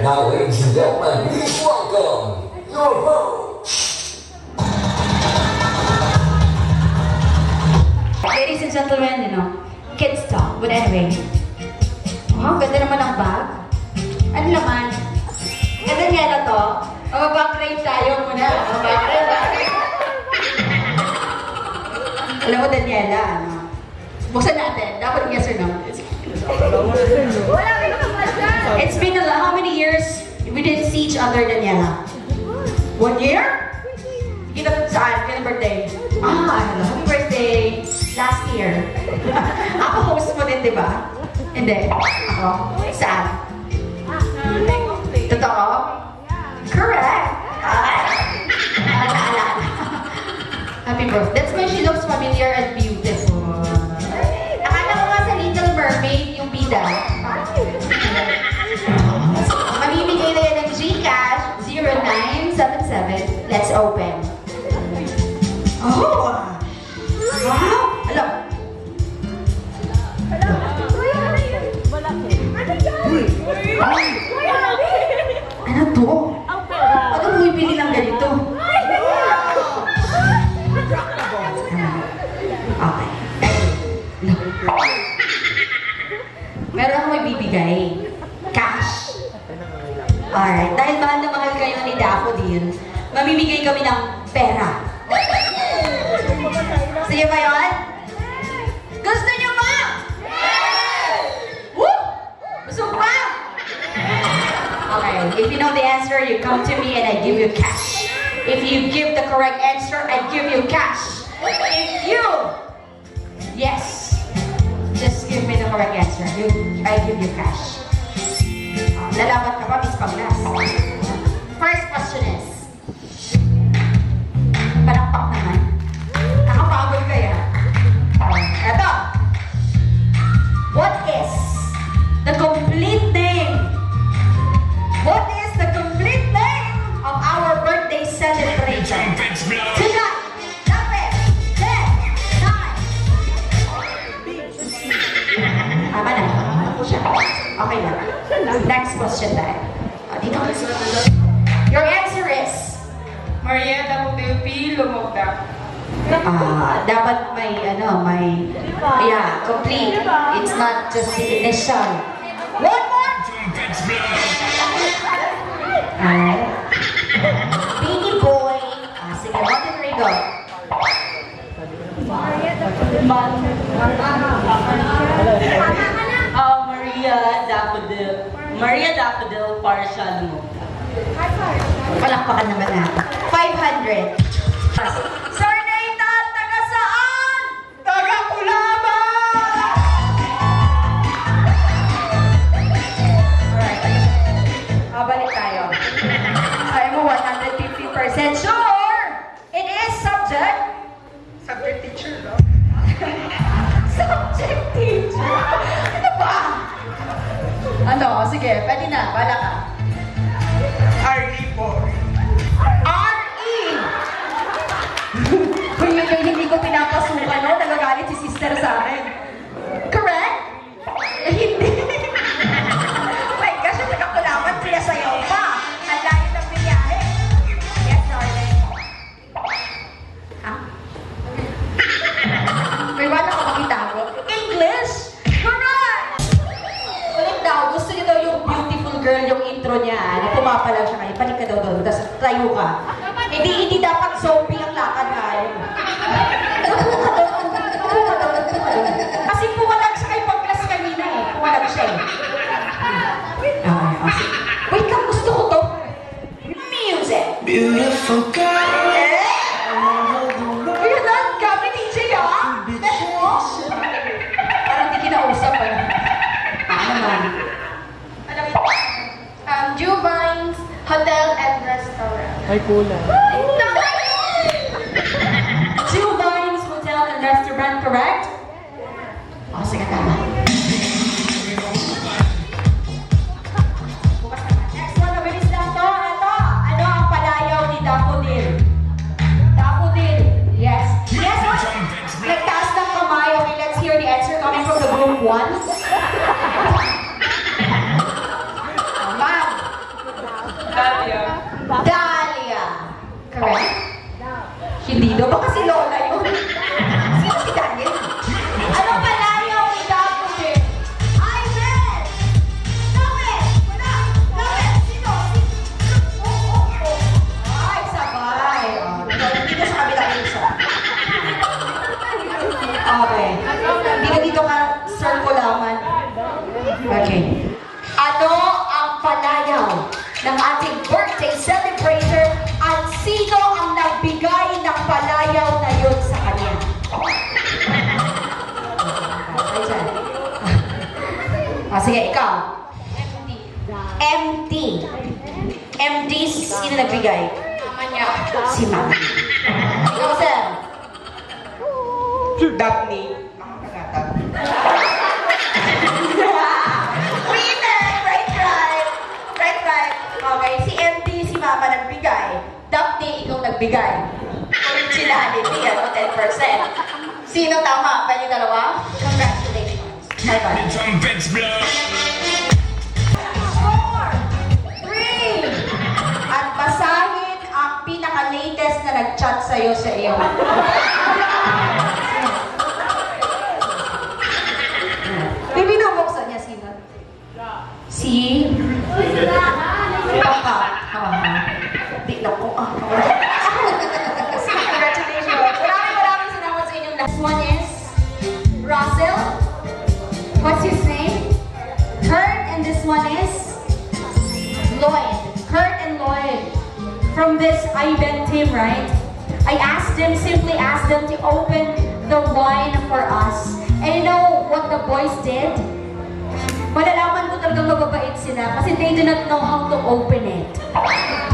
now, ladies and gentlemen, please welcome your vote. Ladies and gentlemen, kids talk. But anyway, wow, ganda naman ang bag. Ano laman? Ganda niya na to. Back-rate tayo muna. Back-rate. Alam mo, Daniela, buksan natin. Dapat yes or no? It's been how many years we didn't see each other, Daniela? 1 year? Kita saan? Kailan birthday? Hello. Happy birthday. Last year. Ako host mo din, di ba? Hindi. Ako? Saan? Totoo? Correct. Alala. Happy birthday. That's why she looks familiar and beautiful. Akala ko nga sa Little Mermaid yung bida. Mamimigay na yan ng Gcash 0977. Let's open. Oh! Wow! Alam. Ano to? Ano mo ibili ng ganito? Okay. Meron akong ibibigay. Cash. Alright. Dahil mahal na mahal kayo ni Daffodil, mamimigay kami ng pera. Sige ba yun? Gusto nyo ba? Woo! Gusto ba? Okay. If you know the answer, you come to me and I give you cash. If you give the correct answer, I give you cash. If you... Yes. Just give me the correct answer. I give you cash. Lalaban ka pa, Miss Paglas. First question is... Palakpak naman. Nakapagod kaya. Eto. What is the complete name? What is the complete name of our birthday celebration? Tonight. Lapit. 10, 9. Tama na. Okay lang. Next question tayo. Dito. Your answer is? Maria Damutilpi, Lumogda. Dapat may, complete. It's not just the initial. One more! Beanie Boy. Sige, 1, 2, 3, go. Maria Daffodil, partial mo. Palakpakan naman natin. 500. Sir Nathan, taga saan? Taga Kulaban! Alright. Balik tayo. Sabi mo, 150% sure! It is subject. Subject teacher, no? Subject teacher. Ano ba? Ano? Sige, pwede na. Bala ka. RE po. R.E. Kung yun yung hindi ko pinapasukan, no? Nagagalit si sister sa akin. Correct? Eh, hindi. My gosh, yung nagkakulaman, pinasayaw pa. Ang layo ng biyahe. Yes, darling. Ha? May wala ka makitago? English! Correct! Ulit daw, gusto niyo daw yung beautiful girl, yung intro niya, na pumapalaw siya kayo. Balik ka daw doon, tapos tayo ka. Hindi dapat zombie ang lakad kayo. Kasi pumalag siya kay pag-class kanina eh. Pumalag siya eh. Okay. Wait lang, gusto ko to. Music! Beautiful girl. Eh? Kuya Dan, gabi DJ ah? Bet mo? Parang di kinausap eh. Naman. Juvines Hotel and Restaurant. Ay, kulang. Two Vines Hotel and Restaurant, correct? Sige, tama. Bukas naman. Next one, mabilis lang to. Ito, ano ang palayaw ni Daffodil? Daffodil, yes. Yes, nagtaas ng kamay. Okay, let's hear the answer coming from the group 1. Ma'am, Ano ang palayaw ng ating birthday celebrator at sino ang nagbigay ng palayaw na yun sa kanya? Okay, dyan. Sige, ikaw. MD. MD, sino nagbigay? Mama niya. Si Mama. Ikaw, sir. Daphne. Winner! Right, right. Right, right. Okay, si MD, si Mama nagbigay. Daphne, ikaw nagbigay. Originality, 10%. Sino tama? Kayo dalawa? Congratulations. Bye-bye. Trumpets blow. 4, 3, at basahin ang pinaka-latest na nag-chat sa'yo sa iyo. Baby, nabuksan niya sino? Si? Baka. Di na ko. Congratulations. Maraming salamat sa inyong lahat. This one is Russell. What's his name? Kurt, and this one is Lloyd. Kurt and Lloyd. From this IBEN team, right? I asked them, simply asked them to open the wine for us. And you know what the boys did? Malalaman ko talagang mababait sila kasi they do not know how to open it.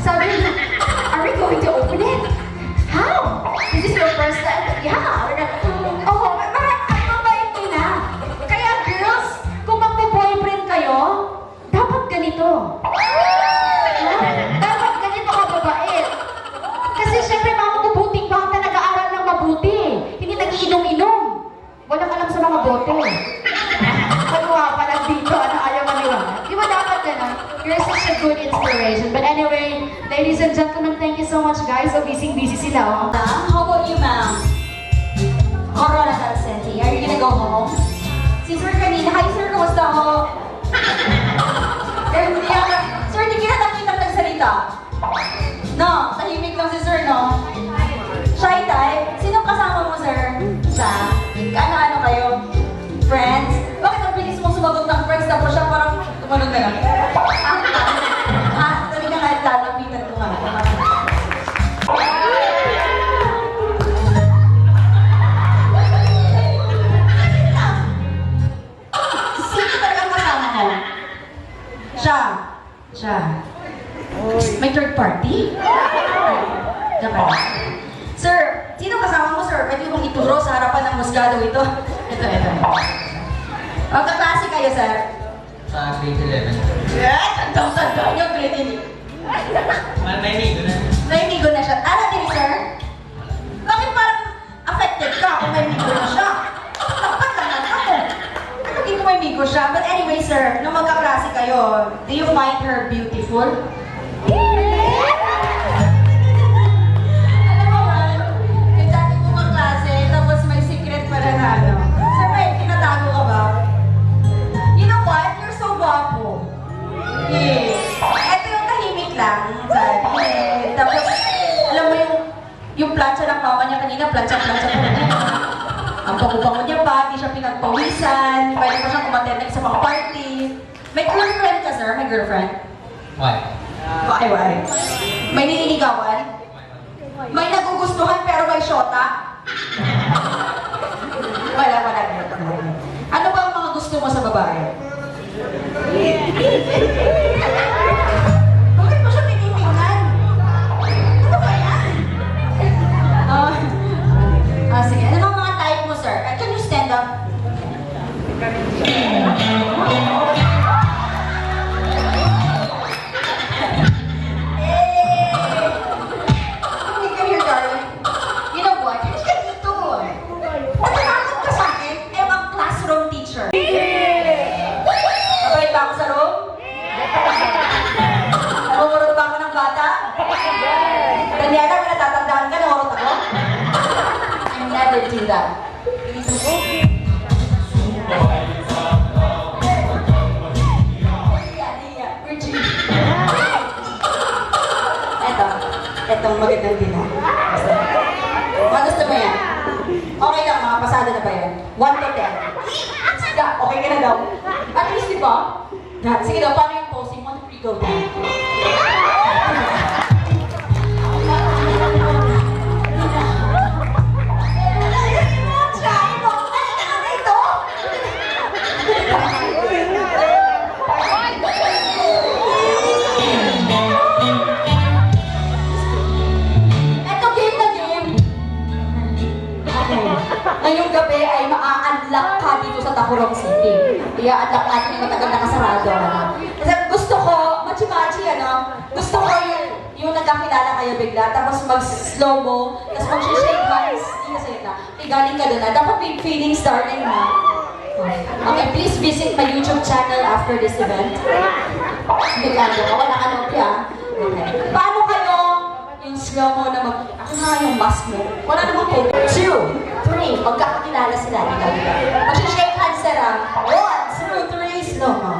Sabi nila, are we going to open it? How? Is this your first time? Yeah. Oh, mabait nila. Kaya girls, kung magpo-boyfriend kayo, dapat ganito. Dapat ganito ka babait. Kasi syempre mga mabubuting bata nag-aaral ng mabuti. Hindi nag-iinom-inom. Walang alam sa mga bote. Kagawa pa lang dito, ano ayaw nila. Di ba dapat gano'n? You're such a good inspiration. But anyway, ladies and gentlemen, thank you so much guys. So busy sila. Oh. How about you, ma'am? Corona Talsenti, are you gonna go home? Si Sir kanina, hi Sir, kumusta ho? Sir, hindi kita nakita nagsalita. No, tahimik lang si Sir, no? Shy type? Sino kasama mo, Sir? Siya? Ano kayo? Friends? Bakit ang bilis mong sumagot ng friends tapos siya parang tumalon na lang? Sabi ka nga, lalapitan ko nga. Sino talagang kasama mo? Siya. May third party? Dapat. Sir, sino kasama mo, sir? Pwede mong ituro sa harapan ng musgado ito. Ito. Magkaklase kayo, sir? Sa grade 11. Yes! Tandang-tandang yung grade 11. May na. Nainigo na siya. Ano din, sir? Bakit parang affected ka kung may migo na siya? Dapat lang ako. Hindi ko may migo siya. But anyway, sir, nung magkaklase kayo, do you find her beautiful? Alam mo man, yung dati kong kaklase, tapos may secret pala na ano. Sir, may tinatago ka ba? You know what? You're so guwapo. Ito yung tahimik lang. Sabi. Tapos, alam mo yung plancha ng mama niya kanina, plancha pa rin. Ang bango-bango niya pa, di siya pinagpawisan, pwede pa siyang kumatenek sa mga party. May girlfriend ka, sir? May girlfriend? Why? Why? May nililigawan? May nagugustuhan pero may syota? Wala. Ano ba ang mga gusto mo sa babae? Bakit mo siya tinitingnan? Ano ba yan? Sige. Ano ba ang mga type mo, sir? Can you stand up? Come here, darling. You know what? Hindi ka dito. Natatakot ka sa akin? I'm a classroom teacher. Mabait ba ako sa room? Namumurot ba ako ng bata? Daniela, may natatandaan ka, namurot ako? I never do that. Virginia. Etong magandang din ha. Gusto mo yan? Okay lang, mga pasado na ba yan? 1 to 10. Sige, okay ka na daw. At least, di ba? Yan. Sige daw, paano yung posing mo? 3, go down. Eto, game na game. Okay. Ngayong gabi ay maa-unlock ka dito sa Tacurong City. Ia-unlock natin yung matagal na kasarado. Kasi gusto ko, machi-machi, gusto ko yung nagkakilala kayo bigla, tapos mag-slow mo, tapos mag-shake hands, hindi na sa'yo na. Galing ka doon na. Dapat may feelings, darling, ha? Okay, please visit my YouTube channel after this event. Hindi ka wala ka nang piya. Okay. Paano kayo yung slow mo na ako nga yung mask mo. Wala namang po. 2, 3, magkakakilala sila. Mag-shake hands sila. 1, 2, 3, slow mo.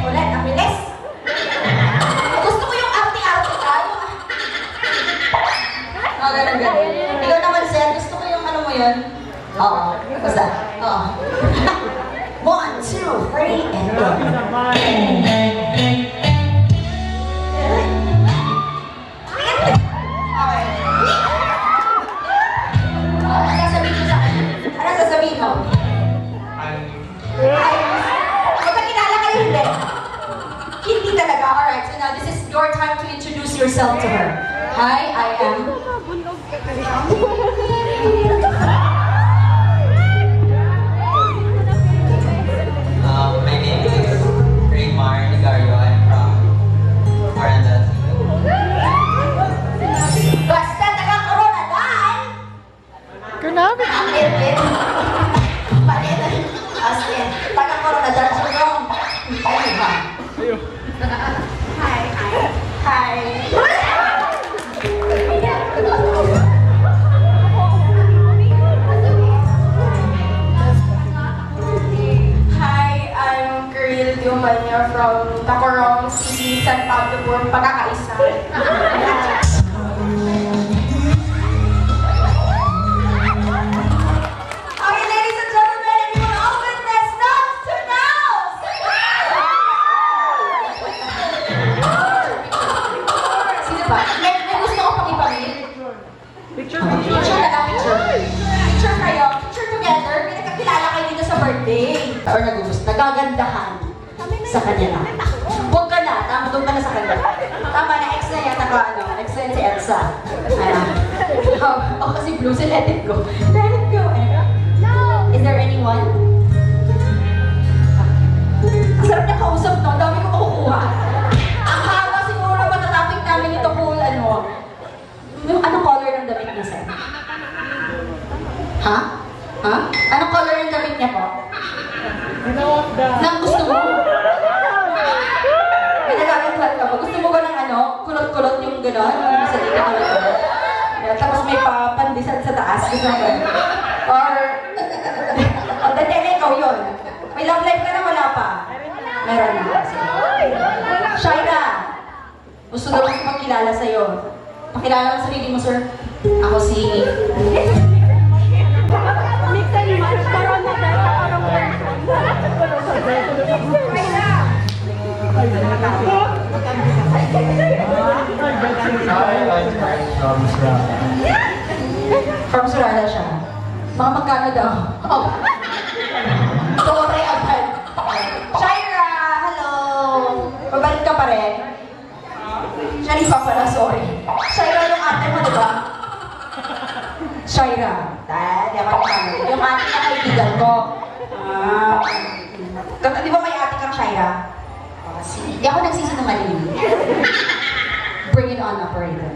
Ulit, ang bilis. Gusto ko yung arte-arte ka. Ganun. Ikaw naman, sir, gusto ko yung ano mo yun? Oo. Basta. Oo. 1, 2, 3, and go. Ano sasabihin mo sa akin? Ano sasabihin mo? Ay, magkakilala kayo hindi? Hindi talaga. Alright, so now this is your time to introduce yourself to her. Hi, I am... My name is Raymar Ligario. I'm from Aranda. Basta taga-corona dahil... Grabe. Ang lit-lit. Palit. As in, taga-corona dahil sa wrong. Tayo ba? Hi. Hi, I'm Karil Diomania from Tacurong City, San Pablo po, pagkakaisa. Okay, ladies and gentlemen, if you want to open this nose to nose! Sino ba? May gusto ko pang ipamit? Picture na lang, picture. Picture kayo, picture together. May nagkakilala kayo dito sa birthday. Or nagagandahan sa kanya na. Huwag ka na, doon ka na sa kanya. Tama na, ex na yan, ex na yan si Elsa. Ako kasi blue, so let it go. Let it go. Is there anyone? Ang sarap niya kausap, no? Ang dami ko makukuha. Ang haba siguro na matatopic namin ito kung anong color ng damit niya, sir? Ha? Anong color ng damit niya po? Nang gusto mo? May nagagandaan ka ba? Gusto mo ba ng kulot-kulot yung gano'n? Yung sa dito kulot-kulot? Tapos may papandisan sa taas. Gusto mo ba? Or, ikaw yun. May love life ka na, wala pa? Meron na. Shaira, gusto daw ko magkilala sa'yo. Pakilala mo sarili mo, sir. Ako si... From Surala siya. Mga magkano daw? Oh. Sorry, agad. Shaira, hello. Pabalik ka pa rin. Sharifa pala, sorry. Shaira yung ate mo, di ba? Shaira. Di ako naman. Yung ate na kaibigan ko. Di ba may ate kang Shaira? Di ako nagsisinungaling. Bring it on, operator.